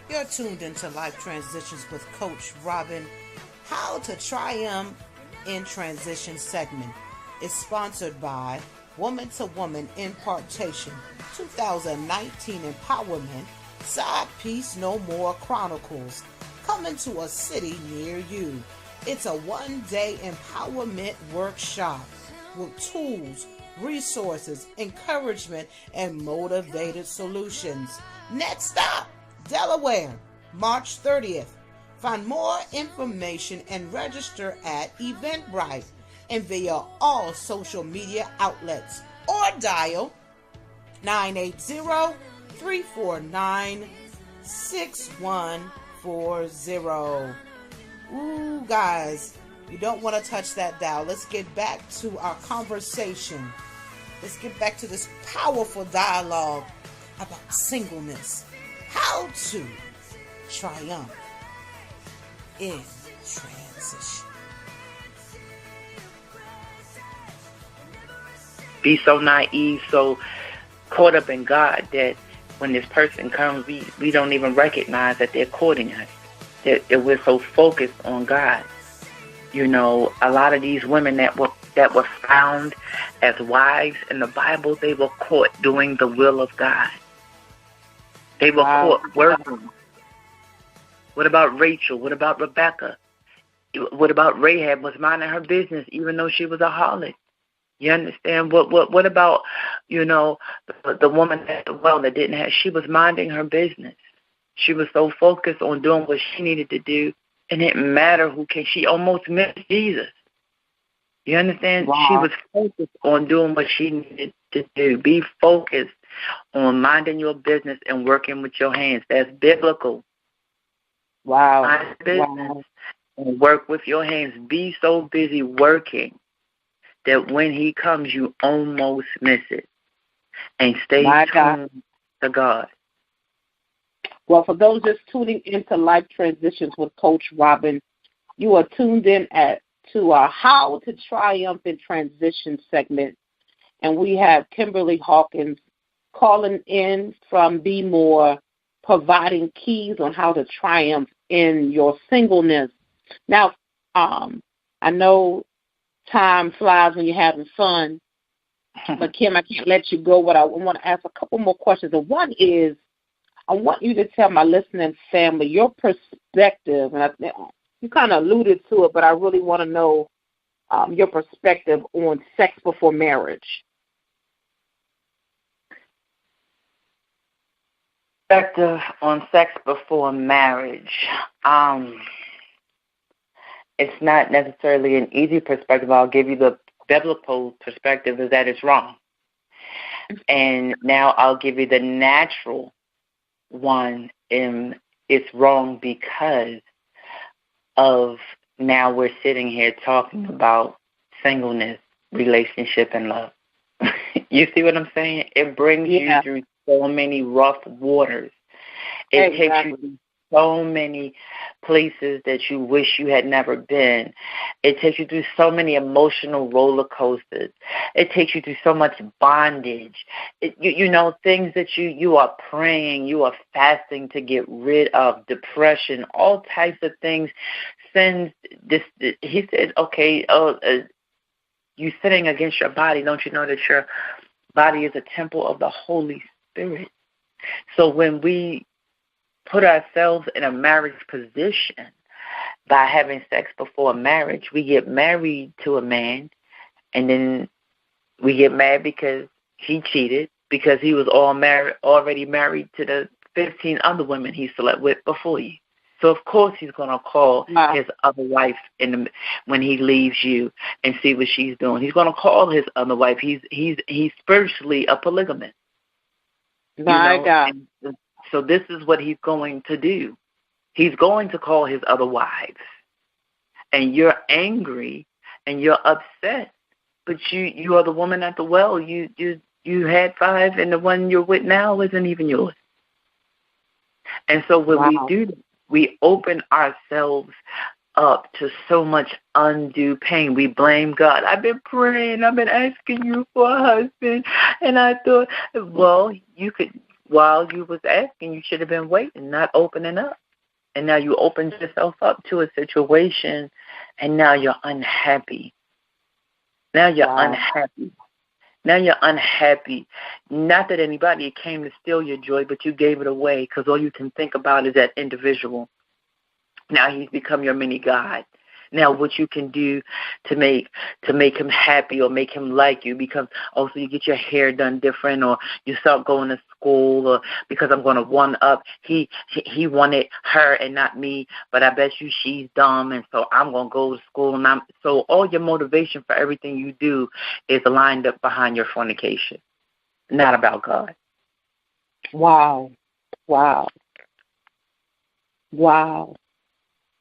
You're tuned into Life Transitions with Coach Robin. How to Triumph in Transition segment is sponsored by Woman to Woman Impartation 2019 Empowerment Side Piece No More Chronicles, coming to a city near you. It's a one-day empowerment workshop with tools, resources, encouragement, and motivated solutions. Next stop, Delaware, March 30th. Find more information and register at Eventbrite and via all social media outlets, or dial 980-349-6140. Ooh, guys, you don't want to touch that dial. Let's get back to our conversation. Let's get back to this powerful dialogue about singleness. How to triumph in transition. Be so naive, so caught up in God that when this person comes, we don't even recognize that they're courting us. That we're so focused on God. You know, a lot of these women that were found as wives in the Bible, they were caught doing the will of God. They were caught working. What about Rachel? What about Rebecca? What about Rahab? Was minding her business even though she was a harlot? You understand? What about, you know, the woman at the well that didn't have, she was minding her business. She was so focused on doing what she needed to do, and it didn't matter who came. She almost missed Jesus. You understand? Wow. She was focused on doing what she needed to do. Be focused on minding your business and working with your hands. That's biblical. Wow. Mind business and work with your hands. Be so busy working that when he comes, you almost miss it. And stay tuned to God. Well, for those just tuning into Life Transitions with Coach Robin, you are tuned in to our How to Triumph in Transition segment. And we have Kimberly Hawkins calling in from Be More, providing keys on how to triumph in your singleness. Now, I know time flies when you're having fun, but Kim, I can't let you go. What I want to ask a couple more questions. And one is, I want you to tell my listening family your perspective, and you kind of alluded to it, but I really want to know your perspective on sex before marriage. Perspective on sex before marriage. It's not necessarily an easy perspective. I'll give you the biblical perspective, is that it's wrong. And now I'll give you the natural one, and it's wrong because of now we're sitting here talking about singleness, relationship, and love. You see what I'm saying? It brings you through so many rough waters. It takes you to so many places that you wish you had never been. It takes you through so many emotional roller coasters. It takes you through so much bondage. You know, things that you are praying, you are fasting to get rid of, depression, all types of things. Sins. He said, okay, you sinning against your body. Don't you know that your body is a temple of the Holy Spirit? So when we put ourselves in a marriage position by having sex before marriage, we get married to a man, and then we get mad because he cheated, because he was already married to the 15 other women he slept with before you. So, of course, he's going to call his other wife when he leaves you and see what she's doing. He's going to call his other wife. He's spiritually a polygamist. My God. And so this is what he's going to do. He's going to call his other wives. And you're angry and you're upset. But you are the woman at the well. You had 5, and the one you're with now isn't even yours. And so when we do that, we open ourselves up to so much undue pain. We blame God. I've been praying. I've been asking you for a husband. And I thought, well, you could while you was asking, you should have been waiting, not opening up. And now you opened yourself up to a situation, and now you're unhappy. Now you're unhappy. Now you're unhappy. Not that anybody came to steal your joy, but you gave it away because all you can think about is that individual. Now he's become your mini God. Now what you can do to make him happy or make him like you, because also you get your hair done different, or you start going to school, or because I'm going to one up. He wanted her and not me, but I bet you she's dumb, and so I'm going to go to school. And so all your motivation for everything you do is lined up behind your fornication, not about God. Wow.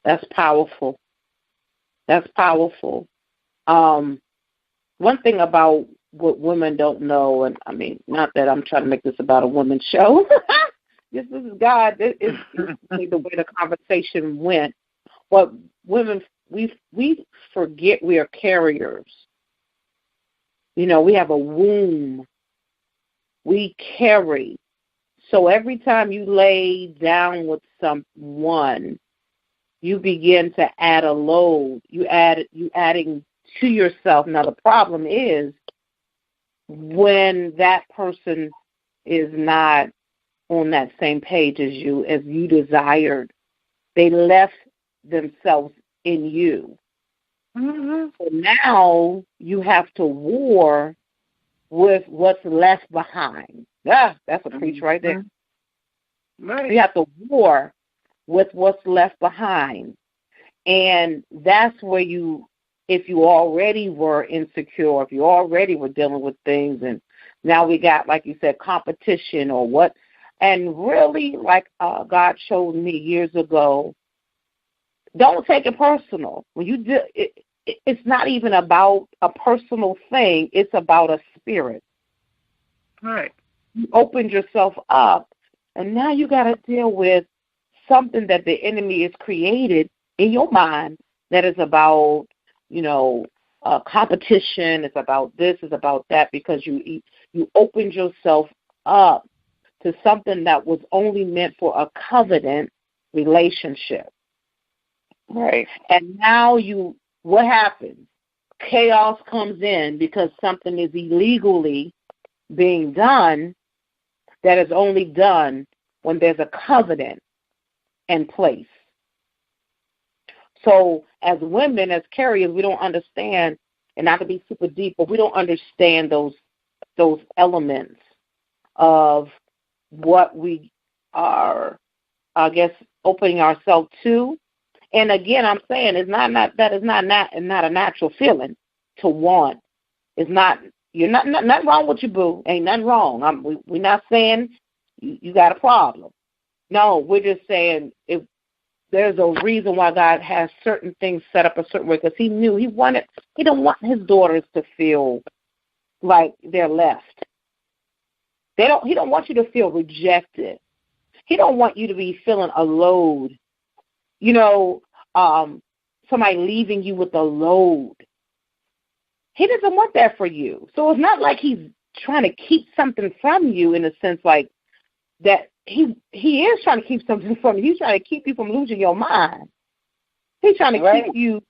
That's powerful. That's powerful. One thing about what women don't know, and I mean, not that I'm trying to make this about a women's show. This is God. This is the way the conversation went. But women, we forget we are carriers. You know, we have a womb. We carry. So every time you lay down with someone, you begin to add a load. You adding to yourself. Now the problem is when that person is not on that same page as you desired, they left themselves in you. Mm-hmm. So now you have to war with what's left behind. That's a preach right there. Right. You have to war with what's left behind. And that's where if you already were insecure, if you already were dealing with things, and now we got, like you said, competition or what, and really, like God showed me years ago, don't take it personal. When you do, it's not even about a personal thing, it's about a spirit. Right. You opened yourself up, and now you got to deal with something that the enemy has created in your mind that is about, competition. It's about this, it's about that, because you opened yourself up to something that was only meant for a covenant relationship. Right. And now what happens? Chaos comes in because something is illegally being done that is only done when there's a covenant in place. So as women, as carriers, we don't understand, and not to be super deep, but we don't understand those elements of what we are, I guess, opening ourselves to. And again, I'm saying that is not a natural feeling to want. It's not. You're nothing wrong with you, boo. Ain't nothing wrong. We're not saying you got a problem. No, we're just saying if there's a reason why God has certain things set up a certain way, because He knew He don't want His daughters to feel like they're left. He don't want you to feel rejected. He don't want you to be feeling a load. Somebody leaving you with a load. He doesn't want that for you. So it's not like He's trying to keep something from you in a sense like that. He is trying to keep something from you. He's trying to keep you from losing your mind. He's trying to keep you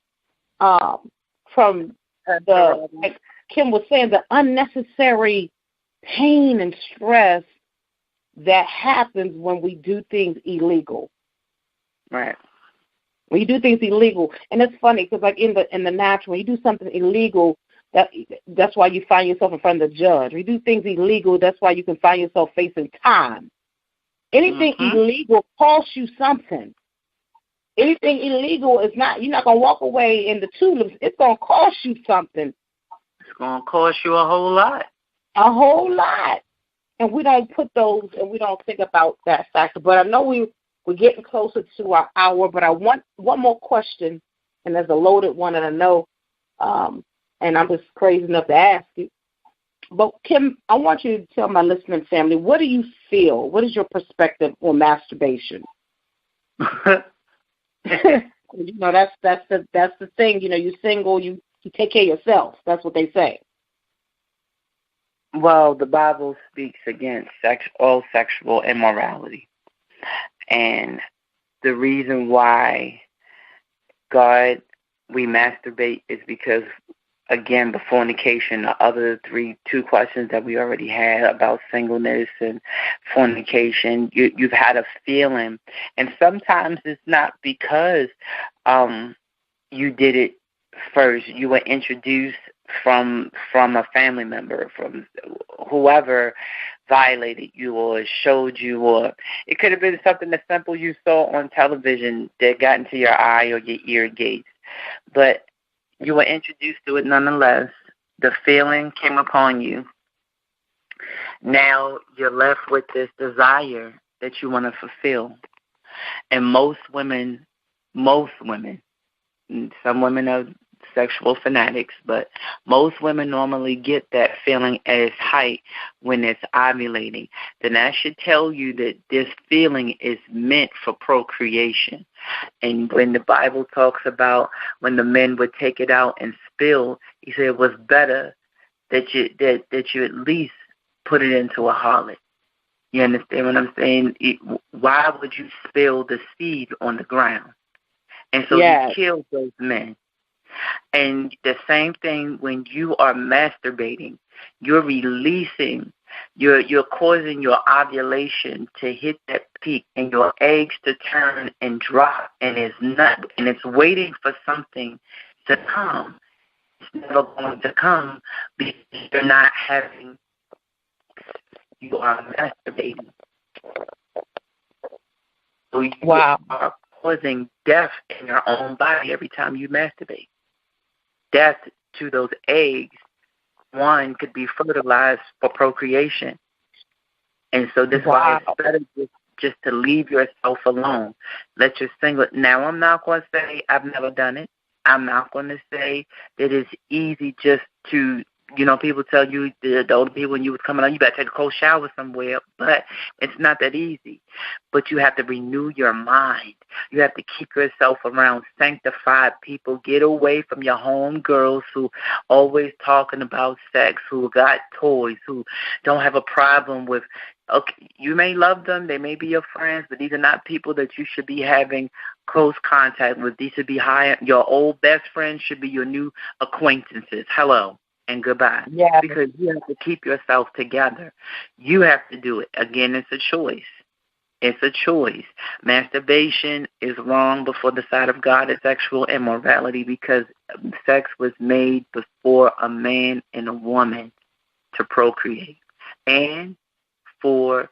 from like Kim was saying, the unnecessary pain and stress that happens when we do things illegal. Right. When you do things illegal, and it's funny because like in the natural, when you do something illegal, that's why you find yourself in front of the judge. When you do things illegal, that's why you can find yourself facing time. Anything illegal costs you something. Anything illegal is not, you're not going to walk away in the tulips. It's going to cost you something. It's going to cost you a whole lot. A whole lot. And we don't put those, and we don't think about that factor. But I know we're getting closer to our hour, but I want one more question, and there's a loaded one, and I know, and I'm just crazy enough to ask you. But, Kim, I want you to tell my listening family, what do you feel? What is your perspective on masturbation? That's the thing. You're single, you take care of yourself. That's what they say. Well, the Bible speaks against all sexual immorality. And the reason why we masturbate is because, again, the fornication, the other two questions that we already had about singleness and fornication, you've had a feeling. And sometimes it's not because you did it first. You were introduced from a family member, from whoever violated you or showed you, or it could have been something as simple you saw on television that got into your eye or your ear gates. But you were introduced to it nonetheless. The feeling came upon you. Now you're left with this desire that you want to fulfill. And most women, some women are sexual fanatics, but most women normally get that feeling at its height when it's ovulating. Then that should tell you that this feeling is meant for procreation. And when the Bible talks about when the men would take it out and spill, he said it was better that you at least put it into a harlot. You understand what I'm saying? Why would you spill the seed on the ground? And so you killed those men. And the same thing when you are masturbating, you're releasing, you're causing your ovulation to hit that peak and your eggs to turn and drop, and it's waiting for something to come. It's never going to come because you are masturbating. So you are causing death in your own body every time you masturbate. Death to those eggs, one, could be fertilized for procreation. And so this is why it's better just to leave yourself alone. Let your single. Now, I'm not going to say I've never done it. I'm not going to say that it's easy just to, people tell you, the older people, when you was coming on, you better take a cold shower somewhere. But it's not that easy. But you have to renew your mind. You have to keep yourself around sanctified people. Get away from your home girls who always talking about sex, who got toys, who don't have a problem with. Okay, you may love them. They may be your friends, but these are not people that you should be having close contact with. These should be your old best friends should be your new acquaintances. Hello and goodbye. Yeah. Because you have to keep yourself together. You have to do it. Again, it's a choice. It's a choice. Masturbation is wrong before the sight of God is sexual immorality, because sex was made before a man and a woman to procreate and to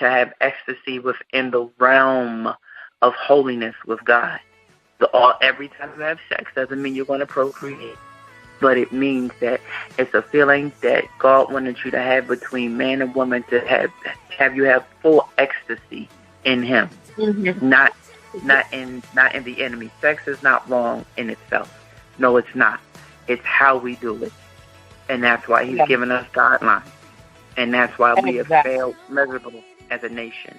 have ecstasy within the realm of holiness with God. Every time you have sex doesn't mean you're going to procreate, but it means that it's a feeling that God wanted you to have between man and woman, to have you have full ecstasy in Him, not in the enemy. Sex is not wrong in itself. No, it's not. It's how we do it, and that's why He's given us guidelines, and that's why we have failed miserably as a nation,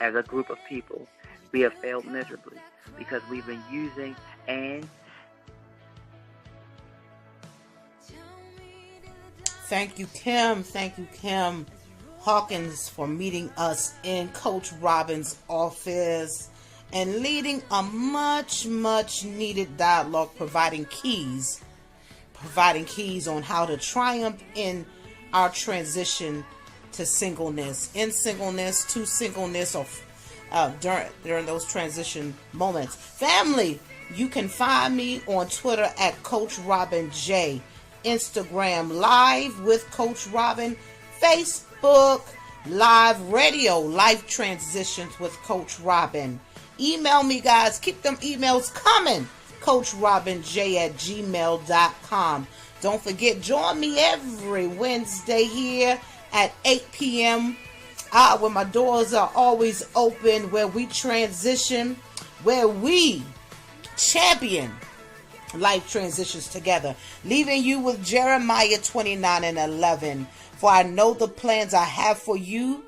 as a group of people. We have failed miserably because we've been using and. Thank you, Kim. Thank you, Kim Hawkins, for meeting us in Coach Robin's office and leading a much, much needed dialogue, providing keys on how to triumph in our transition to singleness, in singleness, to singleness, or during those transition moments. Family, you can find me on Twitter at Coach Robin J, Instagram Live with Coach Robin, Facebook Live Radio, Life Transitions with Coach Robin. Email me, guys. Keep them emails coming. CoachRobinJ@gmail.com. Don't forget, join me every Wednesday here at 8 p.m. Where my doors are always open, where we transition, where we champion life transitions together, leaving you with Jeremiah 29:11. For I know the plans I have for you,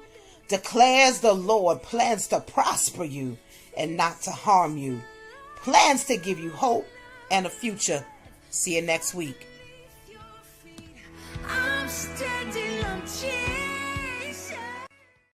declares the Lord, plans to prosper you and not to harm you, plans to give you hope and a future. See you next week.